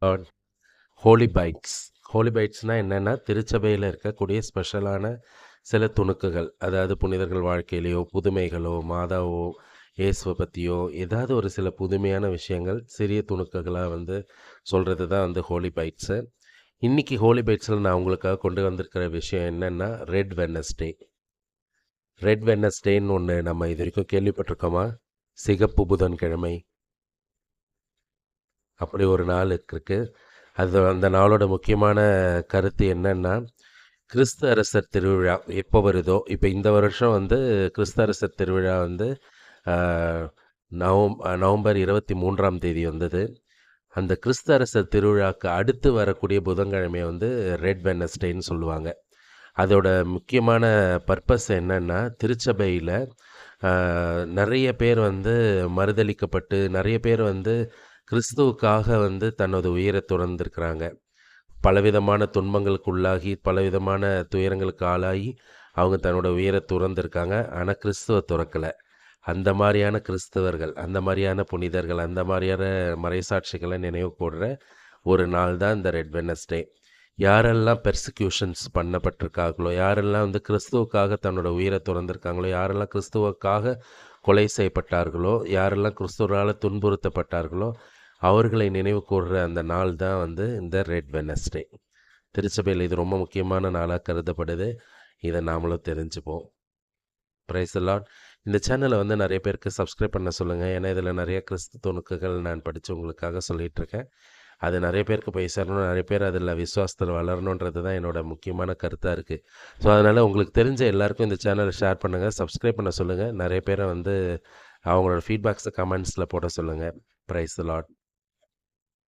On holy பைட்ஸ். Holy பைட்ஸ்னால் என்னென்னா, திருச்சபையில் இருக்கக்கூடிய ஸ்பெஷலான சில துணுக்குகள். அதாவது புனிதர்கள் வாழ்க்கையிலையோ, புதுமைகளோ, மாதாவோ, இயேசுவை பற்றியோ ஏதாவது ஒரு சில புதுமையான விஷயங்கள் சிறிய துணுக்குகளாக சொல்கிறது தான் ஹோலி பைட்ஸு. இன்றைக்கி ஹோலி பைட்ஸில் நான் உங்களுக்காக கொண்டு வந்திருக்கிற விஷயம் என்னென்னா, ரெட் வெட்னஸ்டே. ரெட் வெட்னஸ்டேன்னு ஒன்று நம்ம இது வரைக்கும் கேள்விப்பட்டிருக்கோமா? சிகப்பு புதன்கிழமை. அப்படி ஒரு நாள் இருக்குது. அந்த நாளோட முக்கியமான கருத்து என்னன்னா, கிறிஸ்து அரசர் திருவிழா எப்போ வருதோ, இப்போ இந்த வருஷம் கிறிஸ்து அரசர் திருவிழா ஆ, நவம்பர் 23ஆம் தேதி வந்தது. அந்த கிறிஸ்து அரசர் திருவிழாவுக்கு அடுத்து வரக்கூடிய புதன்கிழமையை ரெட் வெட்னஸ்டேன்னு சொல்லுவாங்க. அதோட முக்கியமான பர்பஸ் என்னன்னா, திருச்சபையில் நிறைய பேர் மறுதலிக்கப்பட்டு, நிறைய பேர் கிறிஸ்துவுக்காக தன்னோட உயிரை துறந்திருக்கிறாங்க. பலவிதமான துன்பங்களுக்கு உள்ளாகி, பலவிதமான துயரங்களுக்கு ஆளாகி, அவங்க தன்னோட உயிரை துறந்திருக்காங்க. ஆனால் கிறிஸ்துவ துறக்கலை. அந்த மாதிரியான கிறிஸ்தவர்கள், அந்த மாதிரியான புனிதர்கள், அந்த மாதிரியான மறைசாட்சிகளை நினைவு கூர்ற ஒரு நாள் தான் இந்த ரெட் வெட்னஸ்டே. யாரெல்லாம் பெர்சிக்யூஷன்ஸ் பண்ணப்பட்டிருக்காங்களோ, யாரெல்லாம் கிறிஸ்துவுக்காக தன்னோட உயிரை துறந்திருக்காங்களோ, யாரெல்லாம் கிறிஸ்துவுக்காக கொலை செய்யப்பட்டார்களோ, யாரெல்லாம் கிறிஸ்துவரால் துன்புறுத்தப்பட்டார்களோ, அவர்களை நினைவு கூர்ற அந்த நாள் தான் இந்த ரெட் வெட்னஸ்டே. திருச்சபையில் இது ரொம்ப முக்கியமான நாளாக கருதப்படுது. இதை நாமளும் தெரிஞ்சுப்போம். Praise the Lord. இந்த சேனலை நிறைய பேருக்கு சப்ஸ்கிரைப் பண்ண சொல்லுங்கள். ஏன்னா இதில் நிறைய கிறிஸ்து துணுக்குகள் நான் படித்து உங்களுக்காக சொல்லிகிட்ருக்கேன். அது நிறைய பேருக்கு போய் சேரணும், நிறைய பேர் அதில் விசுவாசத்தில் வளரணுன்றது தான் என்னோடய முக்கியமான கருத்தாக இருக்குது. ஸோ அதனால் உங்களுக்கு தெரிஞ்ச எல்லாருக்கும் இந்த சேனலை ஷேர் பண்ணுங்கள், சப்ஸ்கிரைப் பண்ண சொல்லுங்கள். நிறைய பேரை அவங்களோட ஃபீட்பேக்ஸை கமெண்ட்ஸில் போட சொல்லுங்கள். Praise the Lord.